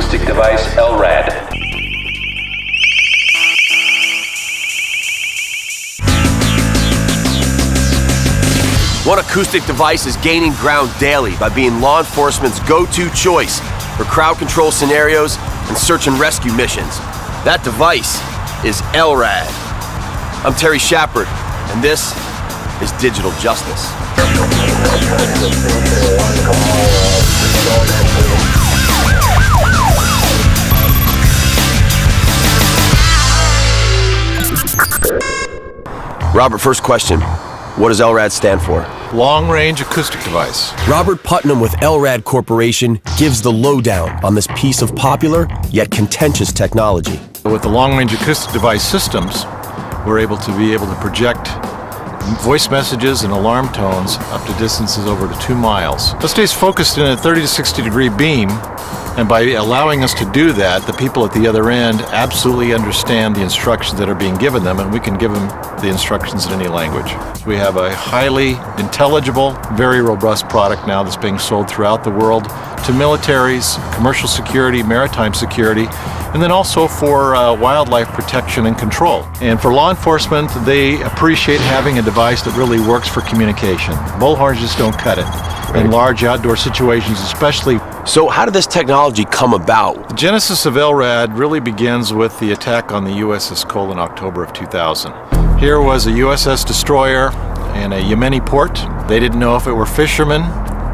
acoustic device LRAD. One acoustic device is gaining ground daily by being law enforcement's go-to choice for crowd control scenarios and search and rescue missions. That device is LRAD. I'm Terry Shepard, and this is Digital Justice. Robert, first question. What does LRAD stand for? Long-range acoustic device. Robert Putnam with LRAD Corporation gives the lowdown on this piece of popular yet contentious technology. With the long-range acoustic device systems, we're able to project voice messages and alarm tones up to distances over to 2 miles. It stays focused in a 30 to 60 degree beam, and by allowing us to do that, the people at the other end absolutely understand the instructions that are being given them, and we can give them the instructions in any language. We have a highly intelligible, very robust product now that's being sold throughout the world to militaries, commercial security, maritime security, and then also for wildlife protection and control. And for law enforcement, they appreciate having a device that really works for communication. Bullhorns just don't cut it. In large outdoor situations especially. So how did this technology come about? The genesis of LRAD really begins with the attack on the USS Cole in October of 2000. Here was a USS destroyer in a Yemeni port. They didn't know if it were fishermen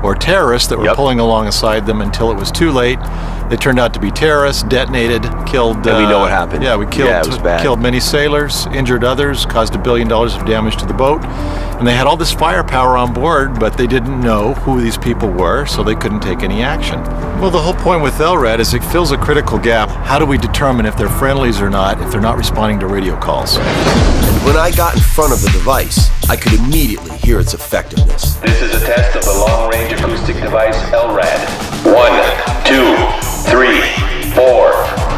or terrorists that were pulling alongside them until it was too late. They turned out to be terrorists, detonated, killed... And we know what happened. Yeah, we killed many sailors, injured others, caused $1 billion of damage to the boat. And they had all this firepower on board, but they didn't know who these people were, so they couldn't take any action. Well, the whole point with LRAD is it fills a critical gap. How do we determine if they're friendlies or not, if they're not responding to radio calls? And when I got in front of the device, I could immediately hear its effectiveness. This is a test of the long-range acoustic device LRAD. 1, 2, 3, 4,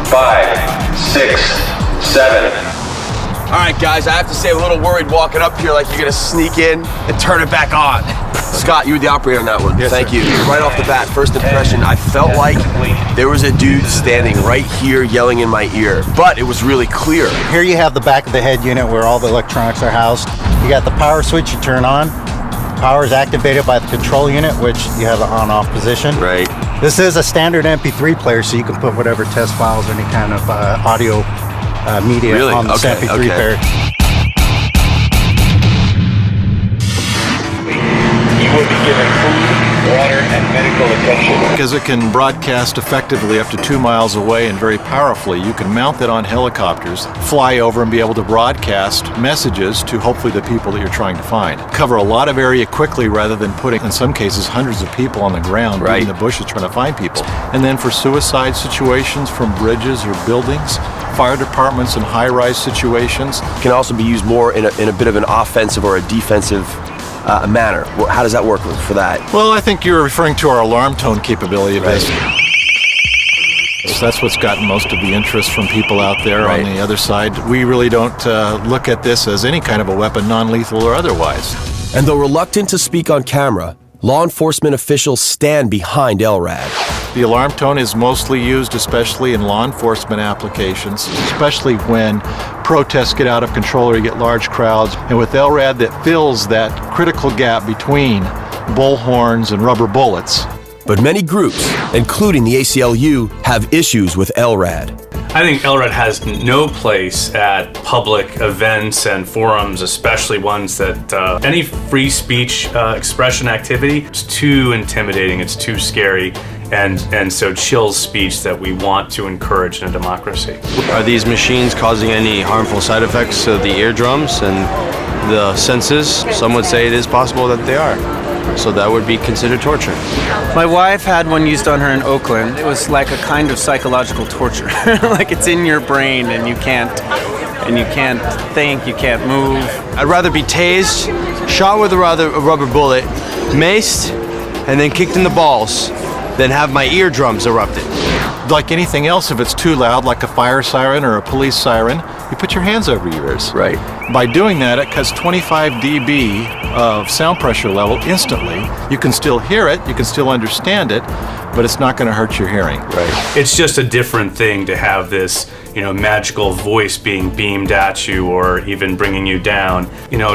5, 6, 7. All right, guys, I have to say I'm a little worried walking up here like you're gonna sneak in and turn it back on. Scott, you were the operator on that one. Yes, Thank sir. you. Right off the bat, first impression, I felt like there was a dude standing right here yelling in my ear, but it was really clear. Here you have the back of the head unit where all the electronics are housed. You got the power switch you turn on. Power is activated by the control unit, which you have the on-off position. Right. This is a standard MP3 player, so you can put whatever test files or any kind of audio media on this MP3 player. You will be given food, water, and medical attention. Because it can broadcast effectively up to 2 miles away and very powerfully, you can mount it on helicopters, fly over and be able to broadcast messages to hopefully the people that you're trying to find. Cover a lot of area quickly rather than putting, in some cases, hundreds of people on the ground in the bushes trying to find people. And then for suicide situations from bridges or buildings, fire departments and high-rise situations. Can also be used more in a bit of an offensive or a defensive manner. How does that work for that? Well, I think you're referring to our alarm tone capability of this. So that's what's gotten most of the interest from people out there on the other side. We really don't look at this as any kind of a weapon, non-lethal or otherwise. And though reluctant to speak on camera, law enforcement officials stand behind LRAD. The alarm tone is mostly used, especially in law enforcement applications, especially when protests get out of control or you get large crowds. And with LRAD, that fills that critical gap between bullhorns and rubber bullets. But many groups, including the ACLU, have issues with LRAD. I think LRAD has no place at public events and forums, especially ones that any free speech expression activity is too intimidating, it's too scary, and so chills speech that we want to encourage in a democracy. Are these machines causing any harmful side effects to the eardrums and the senses? Some would say it is possible that they are. So that would be considered torture. My wife had one used on her in Oakland. It was like a kind of psychological torture. Like it's in your brain and you can't think, you can't move. I'd rather be tased, shot with a rubber bullet, maced, and then kicked in the balls than have my eardrums erupted. Like anything else, if it's too loud, like a fire siren or a police siren, you put your hands over your ears. Right. By doing that, it cuts 25 dB of sound pressure level instantly. You can still hear it, you can still understand it, but it's not going to hurt your hearing. Right. It's just a different thing to have this, magical voice being beamed at you or even bringing you down.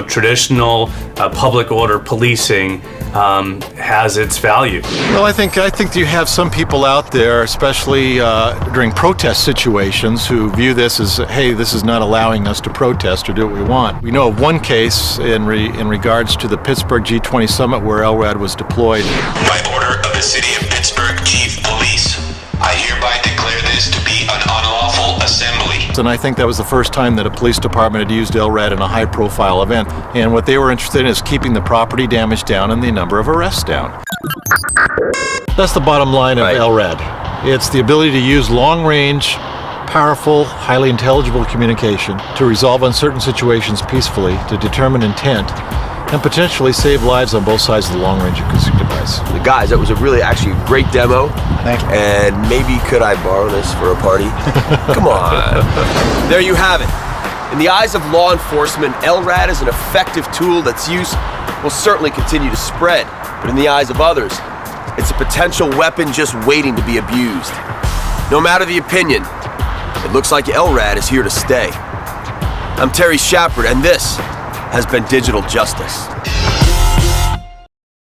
Traditional public order policing has its value. Well, I think you have some people out there, especially during protest situations, who view this as, hey, this is not allowing us to protest or do what we want. We know of one case in regards to the Pittsburgh G20 summit where LRAD was deployed. By order of the City of Pittsburgh Chief Police, I hereby declare this to be an unlawful assembly. And I think that was the first time that a police department had used LRAD in a high-profile event. And what they were interested in is keeping the property damage down and the number of arrests down. That's the bottom line of LRAD. It's the ability to use long-range, powerful, highly intelligible communication to resolve uncertain situations peacefully, to determine intent, and potentially save lives on both sides of the long-range acoustic device. Guys, that was a really actually great demo. Thank you. And maybe could I borrow this for a party? Come on. There you have it. In the eyes of law enforcement, LRAD is an effective tool that's use will certainly continue to spread. But in the eyes of others, it's a potential weapon just waiting to be abused. No matter the opinion, it looks like LRAD is here to stay. I'm Terry Shepard, and this has been Digital Justice.